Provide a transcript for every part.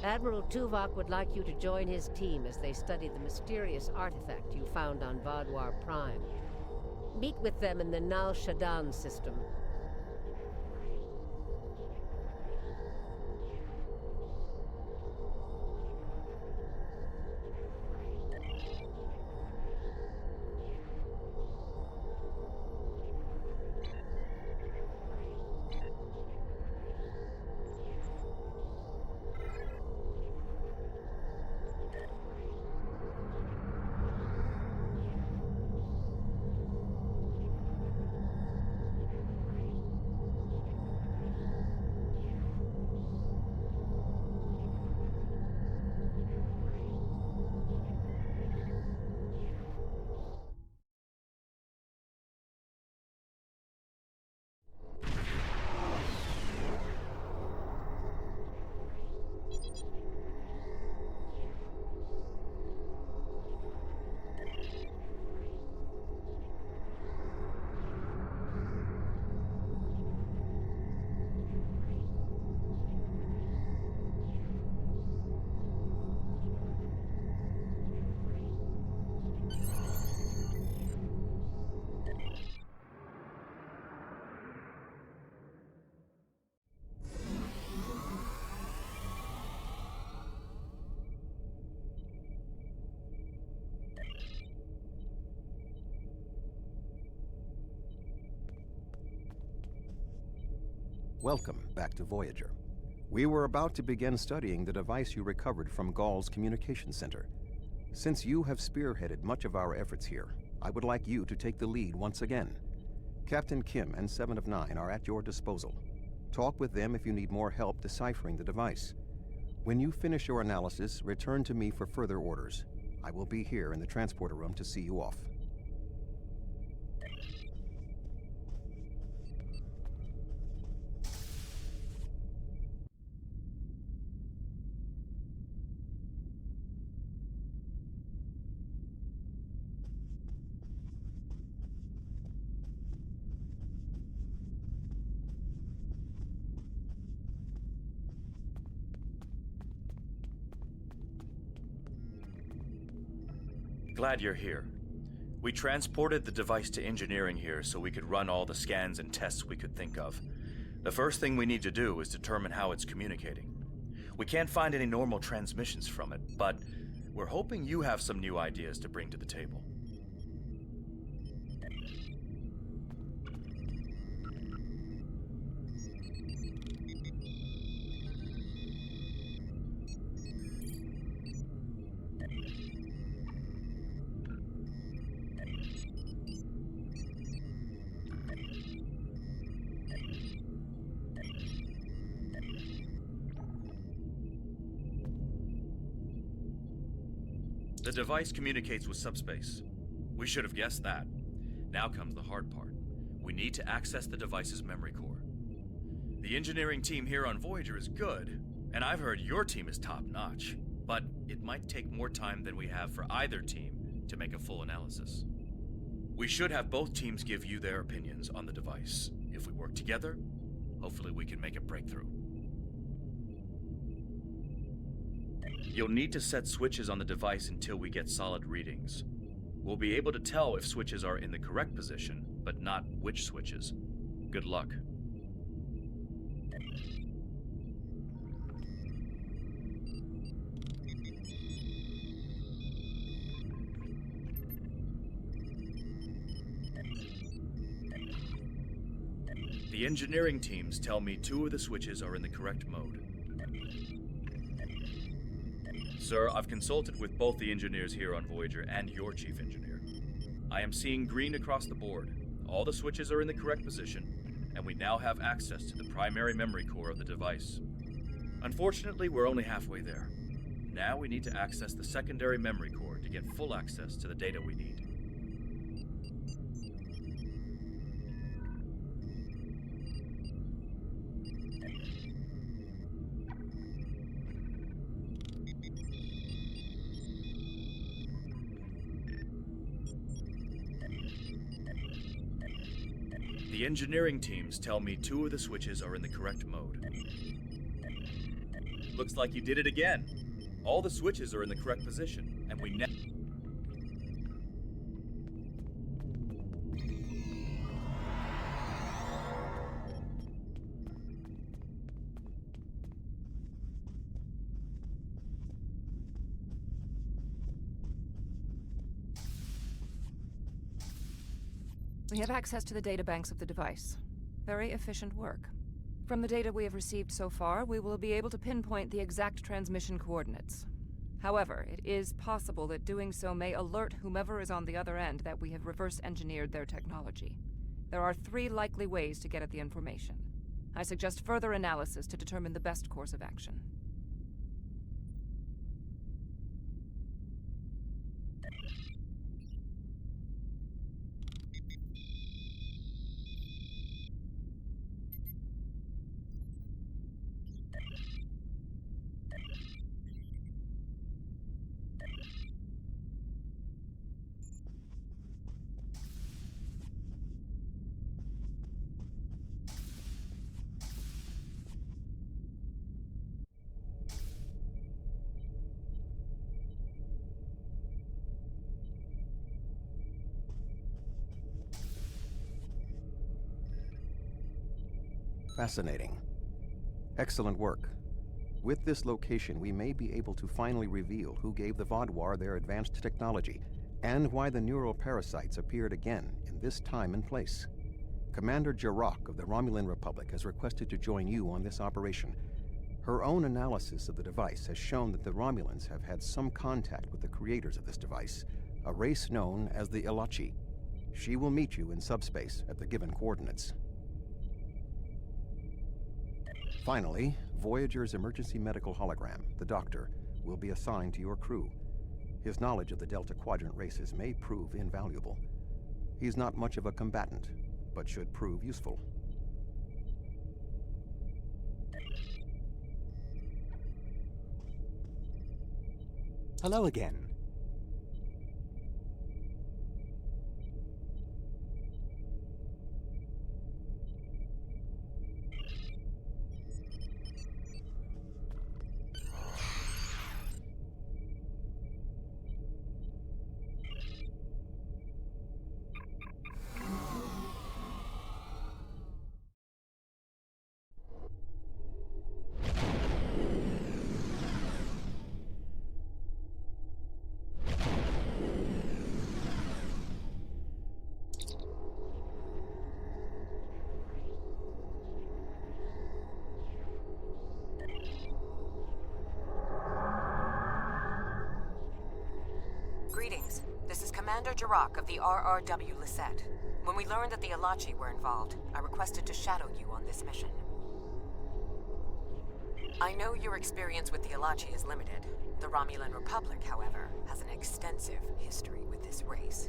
Admiral Tuvok would like you to join his team as they study the mysterious artifact you found on Vaadwaur Prime. Meet with them in the Nal Shadan system. Welcome back to Voyager. We were about to begin studying the device you recovered from Ghal's communication center. Since you have spearheaded much of our efforts here, I would like you to take the lead once again. Captain Kim and 7 of 9 are at your disposal. Talk with them if you need more help deciphering the device. When you finish your analysis, return to me for further orders. I will be here in the transporter room to see you off. Glad you're here. We transported the device to engineering here so we could run all the scans and tests we could think of. The first thing we need to do is determine how it's communicating. We can't find any normal transmissions from it, but we're hoping you have some new ideas to bring to the table. The device communicates with subspace. We should have guessed that. Now comes the hard part. We need to access the device's memory core. The engineering team here on Voyager is good, and I've heard your team is top-notch, but it might take more time than we have for either team to make a full analysis. We should have both teams give you their opinions on the device. If we work together, hopefully we can make a breakthrough. You'll need to set switches on the device until we get solid readings. We'll be able to tell if switches are in the correct position, but not which switches. Good luck. The engineering teams tell me 2 of the switches are in the correct mode. Sir, I've consulted with both the engineers here on Voyager and your chief engineer. I am seeing green across the board. All the switches are in the correct position, and we now have access to the primary memory core of the device. Unfortunately, we're only halfway there. Now we need to access the secondary memory core to get full access to the data we need. The engineering teams tell me 2 of the switches are in the correct mode. Looks like you did it again. All the switches are in the correct position, and we never... We have access to the databanks of the device. Very efficient work. From the data we have received so far, we will be able to pinpoint the exact transmission coordinates. However, it is possible that doing so may alert whomever is on the other end that we have reverse-engineered their technology. There are 3 likely ways to get at the information. I suggest further analysis to determine the best course of action. Fascinating. Excellent work. With this location, we may be able to finally reveal who gave the Vaadwaur their advanced technology, and why the neural parasites appeared again in this time and place. Commander Jirok of the Romulan Republic has requested to join you on this operation. Her own analysis of the device has shown that the Romulans have had some contact with the creators of this device, a race known as the Ilachi. She will meet you in subspace at the given coordinates. Finally, Voyager's emergency medical hologram, the Doctor, will be assigned to your crew. His knowledge of the Delta Quadrant races may prove invaluable. He's not much of a combatant, but should prove useful. Hello again. Greetings. This is Commander Jirok of the RRW Lisette. When we learned that the Ilachi were involved, I requested to shadow you on this mission. I know your experience with the Ilachi is limited. The Romulan Republic, however, has an extensive history with this race.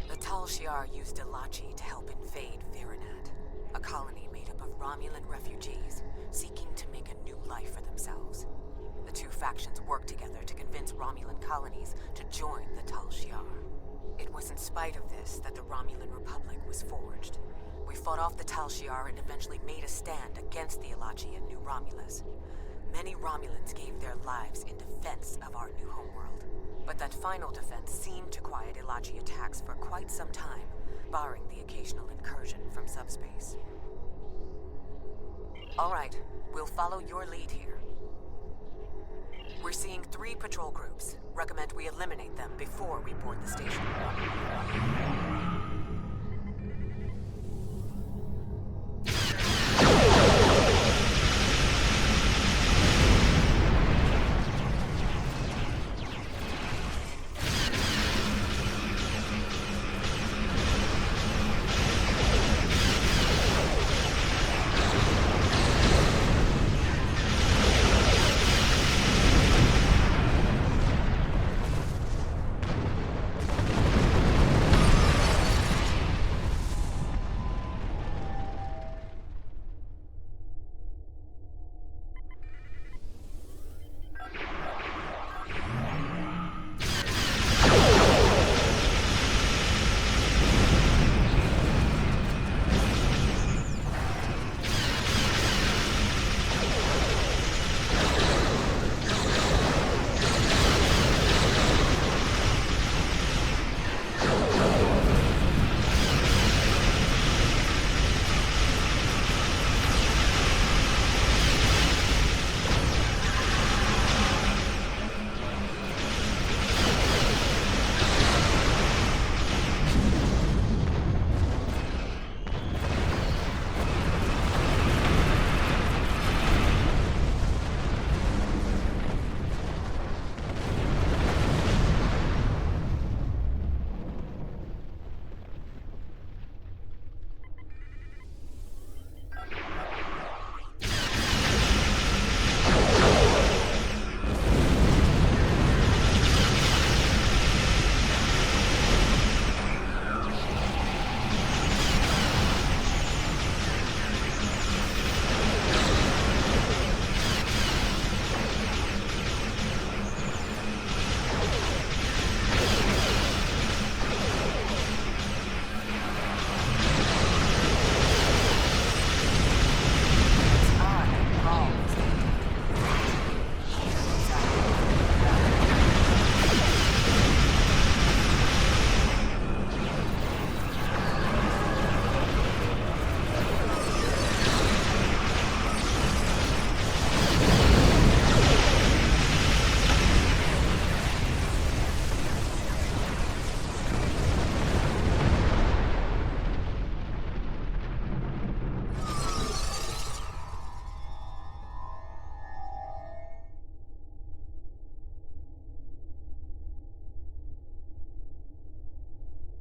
The Tal Shiar used Ilachi to help invade Virinat, a colony made up of Romulan refugees seeking to make a new life for themselves. The 2 factions worked together to convince Romulan colonies to join the Tal Shiar. It was in spite of this that the Romulan Republic was forged. We fought off the Tal Shiar and eventually made a stand against the Ilachi and New Romulus. Many Romulans gave their lives in defense of our new homeworld. But that final defense seemed to quiet Ilachi attacks for quite some time, barring the occasional incursion from subspace. All right, we'll follow your lead here. We're seeing 3 patrol groups. Recommend we eliminate them before we board the station.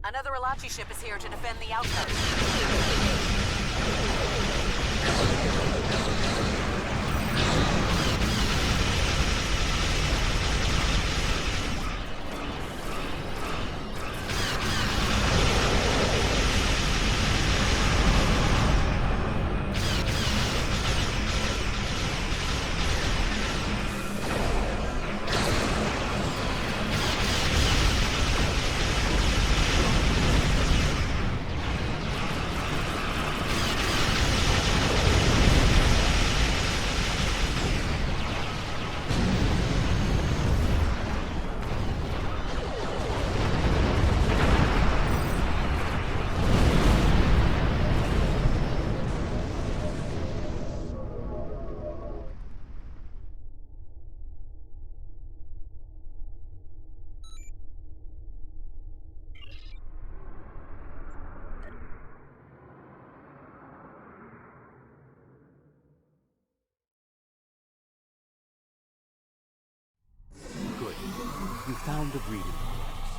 Another Alachi ship is here to defend the outpost. Good. You found the breeding device.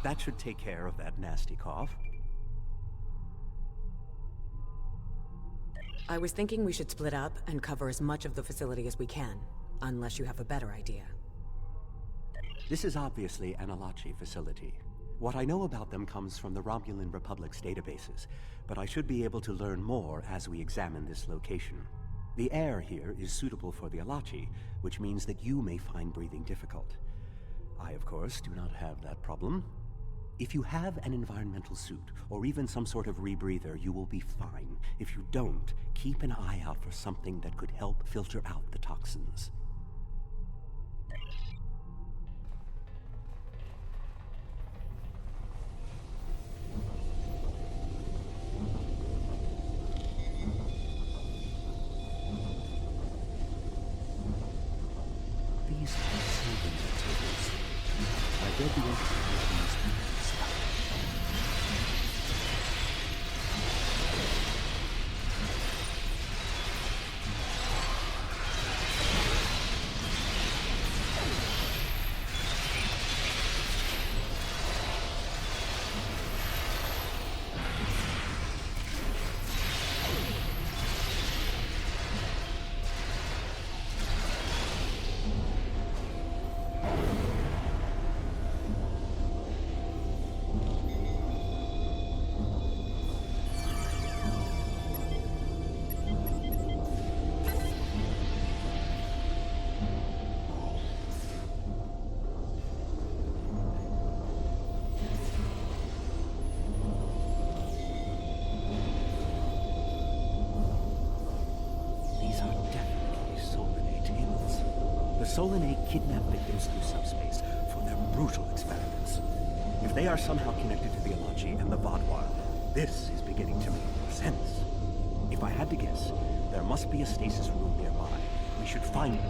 That should take care of that nasty cough. I was thinking we should split up and cover as much of the facility as we can, unless you have a better idea. This is obviously an Alachi facility. What I know about them comes from the Romulan Republic's databases, but I should be able to learn more as we examine this location. The air here is suitable for the Alachi, which means that you may find breathing difficult. I, of course, do not have that problem. If you have an environmental suit, or even some sort of rebreather, you will be fine. If you don't, keep an eye out for something that could help filter out the toxins. These are saving materials. I read the implications. Solanae kidnap victims through subspace for their brutal experiments. If they are somehow connected to the Alachi and the Vaadwaur, this is beginning to make more sense. If I had to guess, there must be a stasis room nearby. We should find it.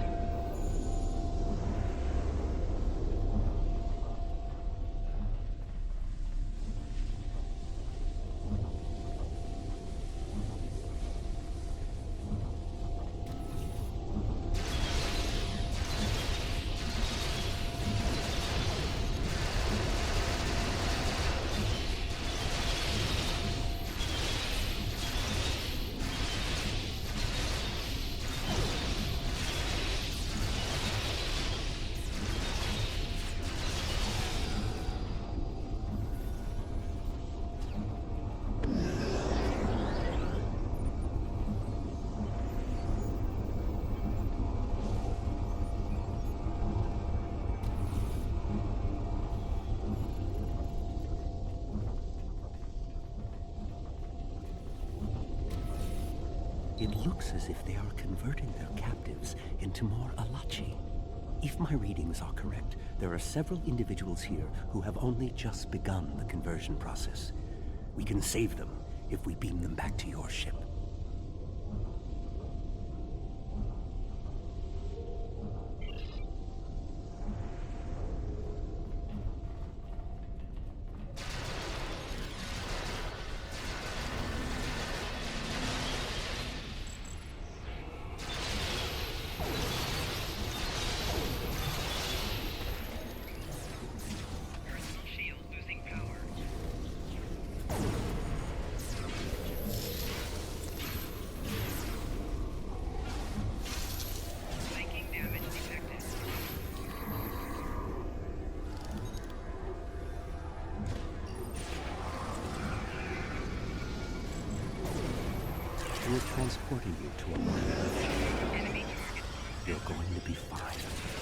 It looks as if they are converting their captives into more Alachi. If my readings are correct, there are several individuals here who have only just begun the conversion process. We can save them if we beam them back to your ship. We're transporting you to a world. You're going to be fine.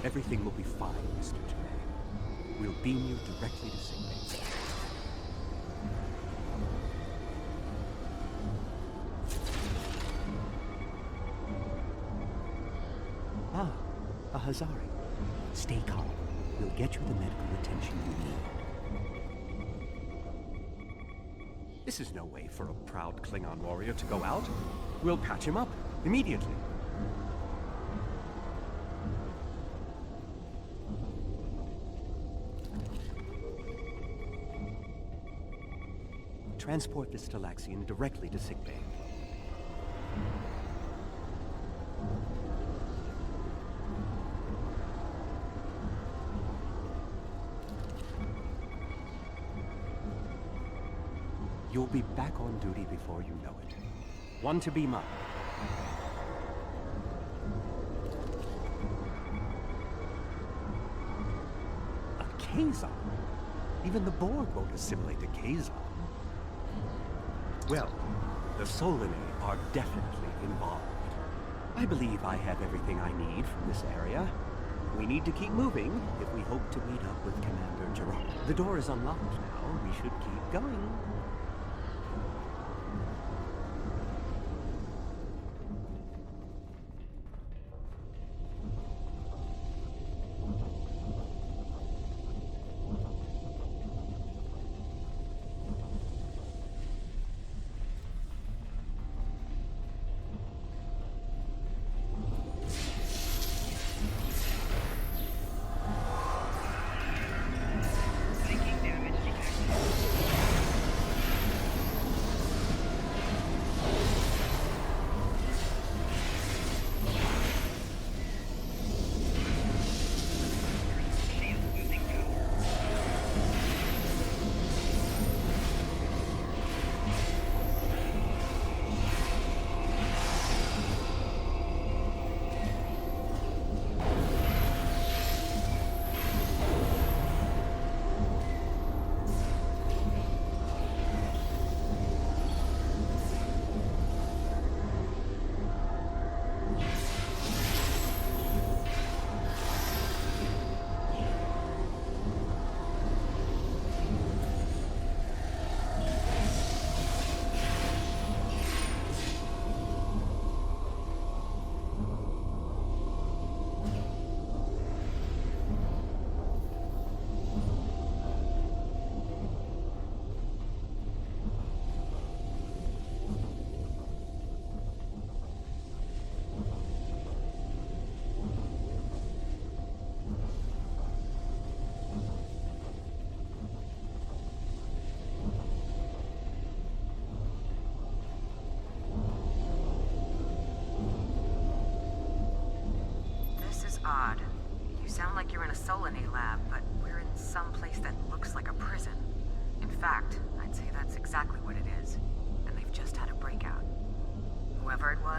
Everything will be fine, Mr. Janae. We'll beam you directly to sickbay. Ah, a Hazari. Stay calm. We'll get you the medical attention you need. This is no way for a proud Klingon warrior to go out. We'll patch him up immediately. Transport this Talaxian directly to sickbay. You'll be back on duty before you know it. One to beam up. A Kazon? Even the Borg won't assimilate to Kazon. Well, the Solanae are definitely involved. I believe I have everything I need from this area. We need to keep moving if we hope to meet up with Commander Gerard. The door is unlocked now. We should keep going.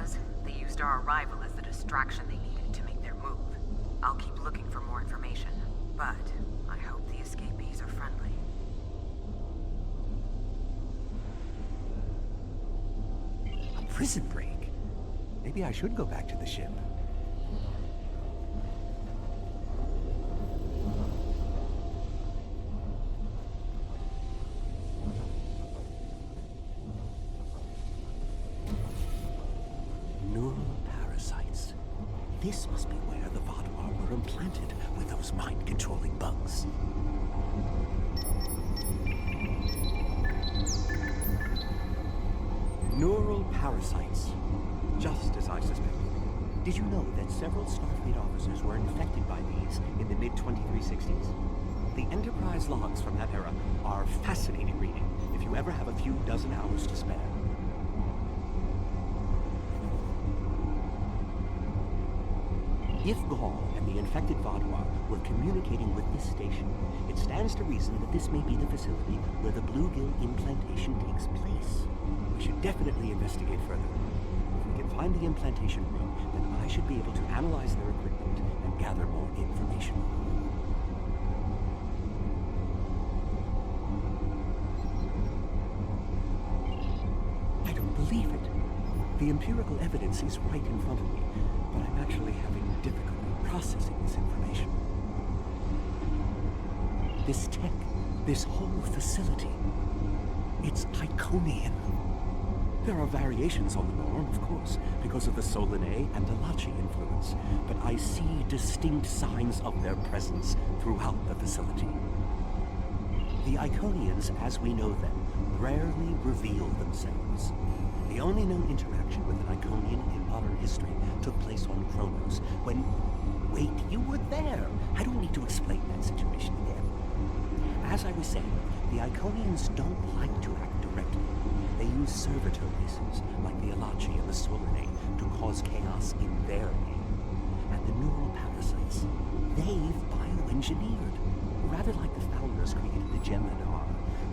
was, they used our arrival as the distraction they needed to make their move. I'll keep looking for more information, but I hope the escapees are friendly. A prison break? Maybe I should go back to the ship. This must be where the Vaadwaur were implanted with those mind-controlling bugs. Neural parasites. Just as I suspected. Did you know that several Starfleet officers were infected by these in the mid-2360s? The Enterprise logs from that era are fascinating reading if you ever have a few dozen hours to spare. If Gaul and the infected Vaadwaur were communicating with this station, it stands to reason that this may be the facility where the bluegill implantation takes place. We should definitely investigate further. If we can find the implantation room, then I should be able to analyze their equipment and gather more information. I don't believe it. The empirical evidence is right in front of me, but I'm actually having difficulty processing this information. This tech, this whole facility, it's Iconian. There are variations on the norm, of course, because of the Solanae and Delachi influence, but I see distinct signs of their presence throughout the facility. The Iconians, as we know them, rarely reveal themselves. The only known interaction with an Iconian in modern history took place on Qo'noS, when... Wait, you were there! I don't need to explain that situation again. As I was saying, the Iconians don't like to act directly. They use servitor races, like the Alachi and the Solanae, to cause chaos in their name. And the neural parasites, they've bioengineered. Rather like the founders created the Gemini,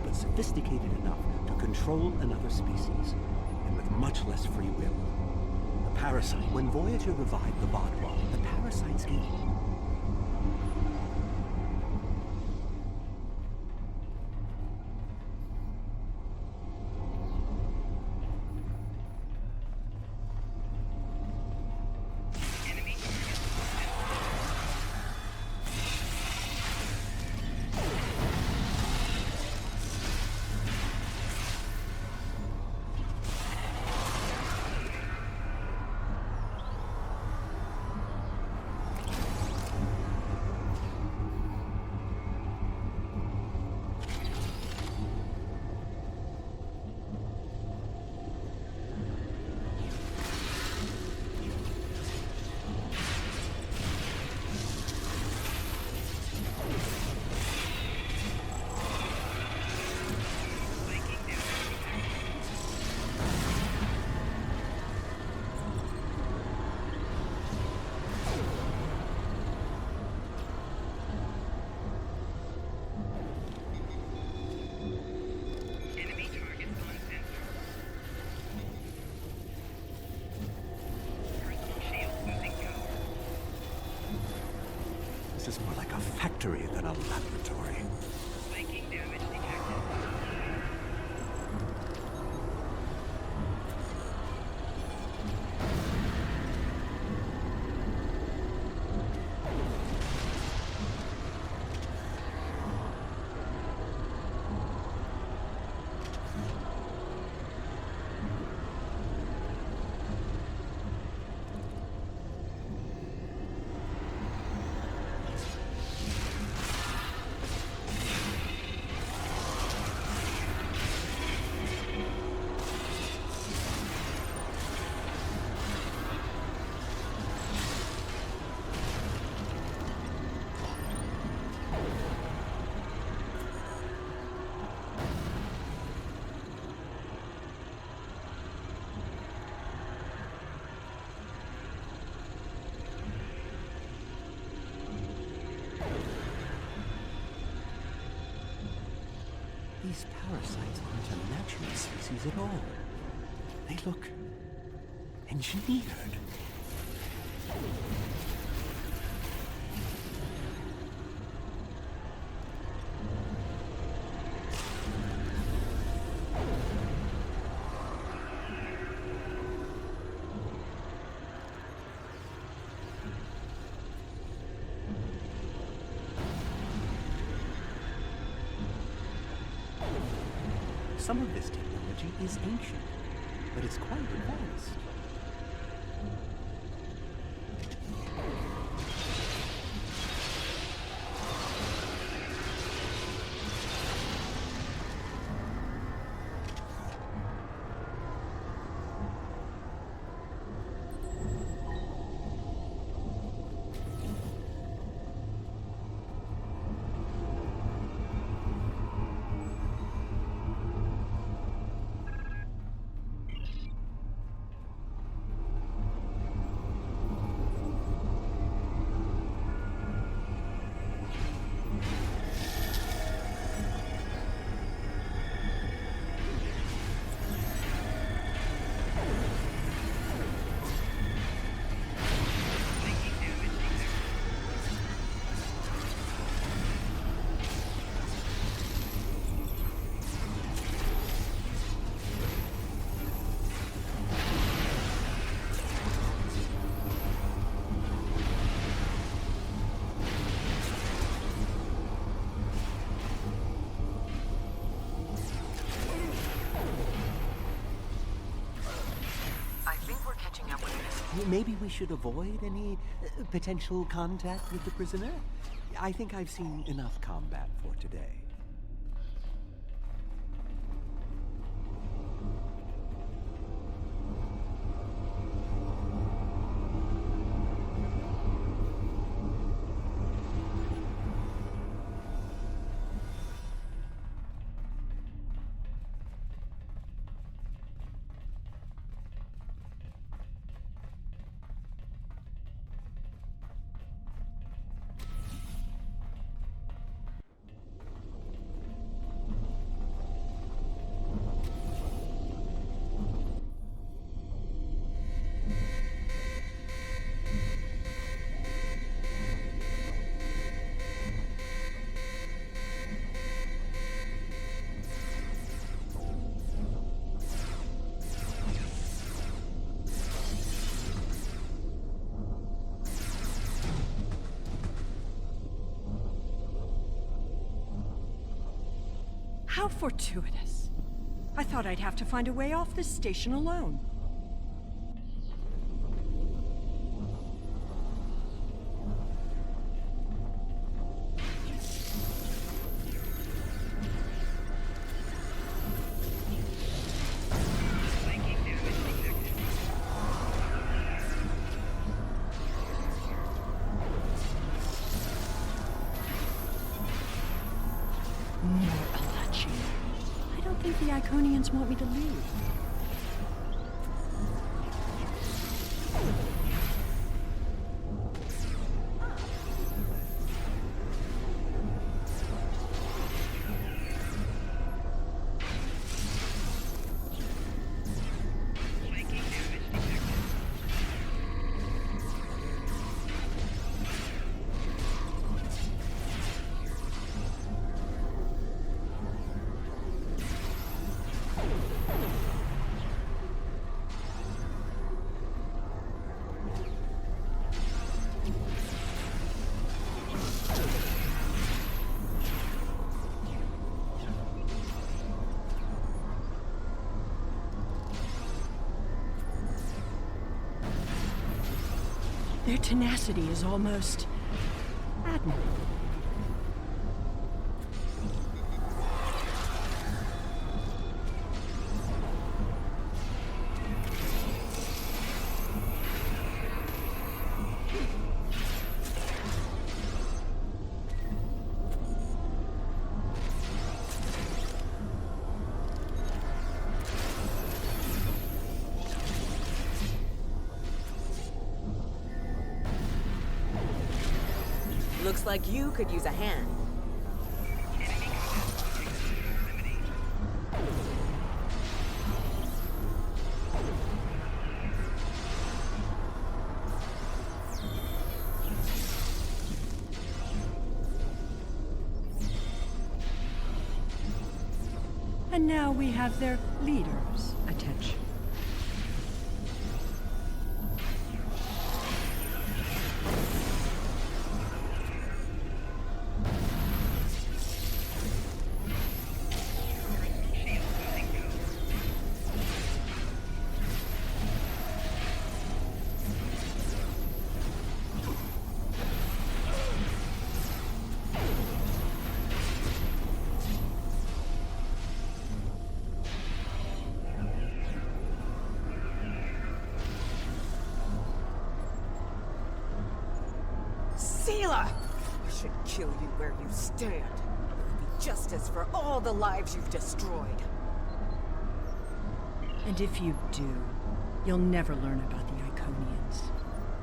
but sophisticated enough to control another species, and with much less free will. The parasite. When Voyager revived the Vaadwaur, the parasites gave... This is more like a factory than a laboratory. Making damage detected. These parasites aren't a natural species at all. They look engineered. Some of this technology is ancient, but it's quite advanced. Maybe we should avoid any potential contact with the prisoner? I think I've seen enough combat for today. How fortuitous. I thought I'd have to find a way off this station alone. I don't think the Iconians want me to leave. Their tenacity is almost admirable. Looks like you could use a hand. now we have their leader's attention. I should kill you where you stand. There will be justice for all the lives you've destroyed. And if you do, you'll never learn about the Iconians.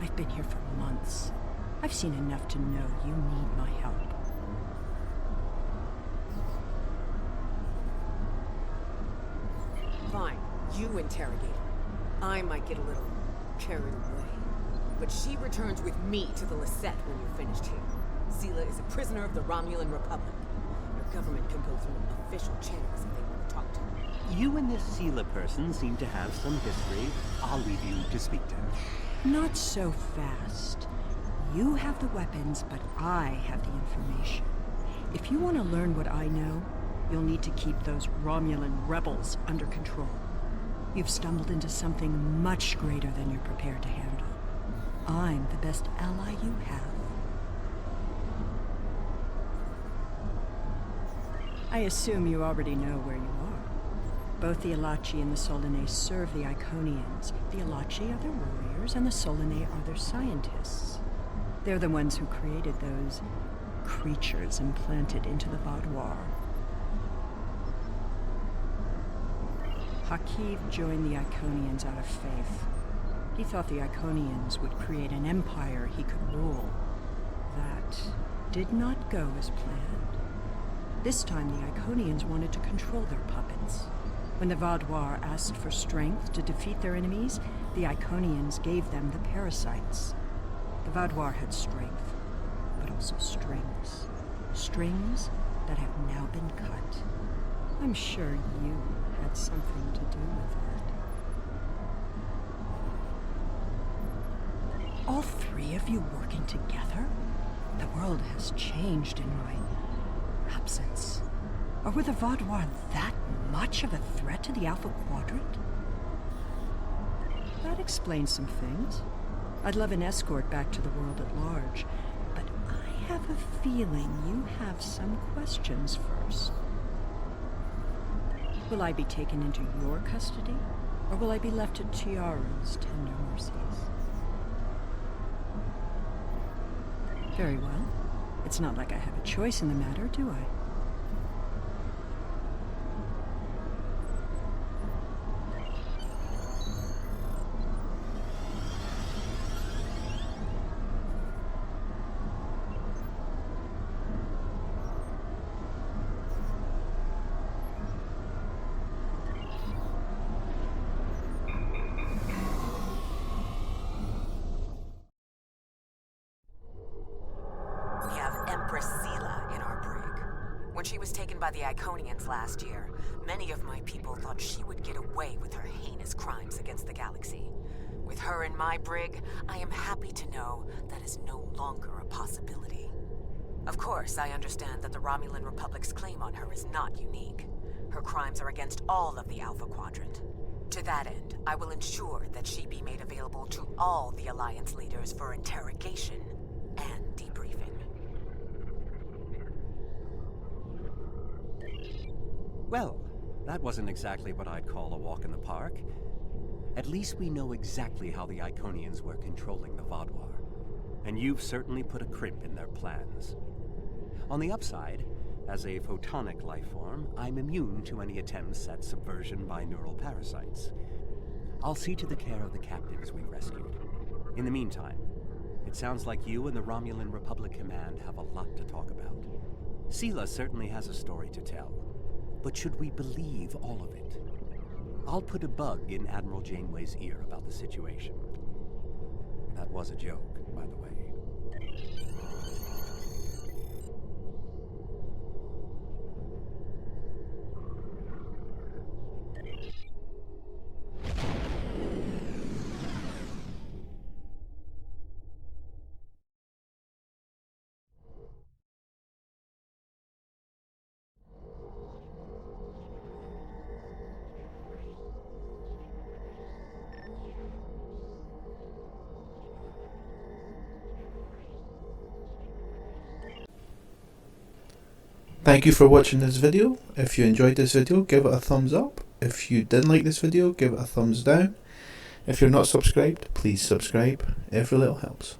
I've been here for months. I've seen enough to know you need my help. Fine, you interrogate her. I might get a little carried away. But she returns with me to the Lisette when you're finished here. Sela is a prisoner of the Romulan Republic. Your government can go through official channels if they want to talk to her. You and this Sela person seem to have some history. I'll leave you to speak to her. Not so fast. You have the weapons, but I have the information. If you want to learn what I know, you'll need to keep those Romulan rebels under control. You've stumbled into something much greater than you're prepared to handle. I'm the best ally you have. I assume you already know where you are. Both the Alachi and the Solanae serve the Iconians. The Alachi are their warriors, and the Solanae are their scientists. They're the ones who created those creatures implanted into the Vaadwaur. Hakiv joined the Iconians out of faith. He thought the Iconians would create an empire he could rule. That did not go as planned. This time the Iconians wanted to control their puppets. When the Vaadwaur asked for strength to defeat their enemies, the Iconians gave them the parasites. The Vaadwaur had strength, but also strings. Strings that have now been cut. I'm sure you had something to do with that. All three of you working together? The world has changed in my absence. Or were the Vaadwaur that much of a threat to the Alpha Quadrant? That explains some things. I'd love an escort back to the world at large, but I have a feeling you have some questions first. Will I be taken into your custody, or will I be left to Tiara's tender mercies? Very well. It's not like I have a choice in the matter, do I? By the Iconians last year, many of my people thought she would get away with her heinous crimes against the galaxy. With her in my brig, I am happy to know that is no longer a possibility. Of course, I understand that the Romulan Republic's claim on her is not unique. Her crimes are against all of the Alpha Quadrant. To that end, I will ensure that she be made available to all the Alliance leaders for interrogation and debriefing. Well, that wasn't exactly what I'd call a walk in the park. At least we know exactly how the Iconians were controlling the Vaadwaur. And you've certainly put a crimp in their plans. On the upside, as a photonic life form, I'm immune to any attempts at subversion by neural parasites. I'll see to the care of the captives we rescued. In the meantime, it sounds like you and the Romulan Republic Command have a lot to talk about. Sela certainly has a story to tell. But should we believe all of it? I'll put a bug in Admiral Janeway's ear about the situation. That was a joke, by the way. Thank you for watching this video. If you enjoyed this video, give it a thumbs up. If you didn't like this video, give it a thumbs down. If you're not subscribed, please subscribe. Every little helps.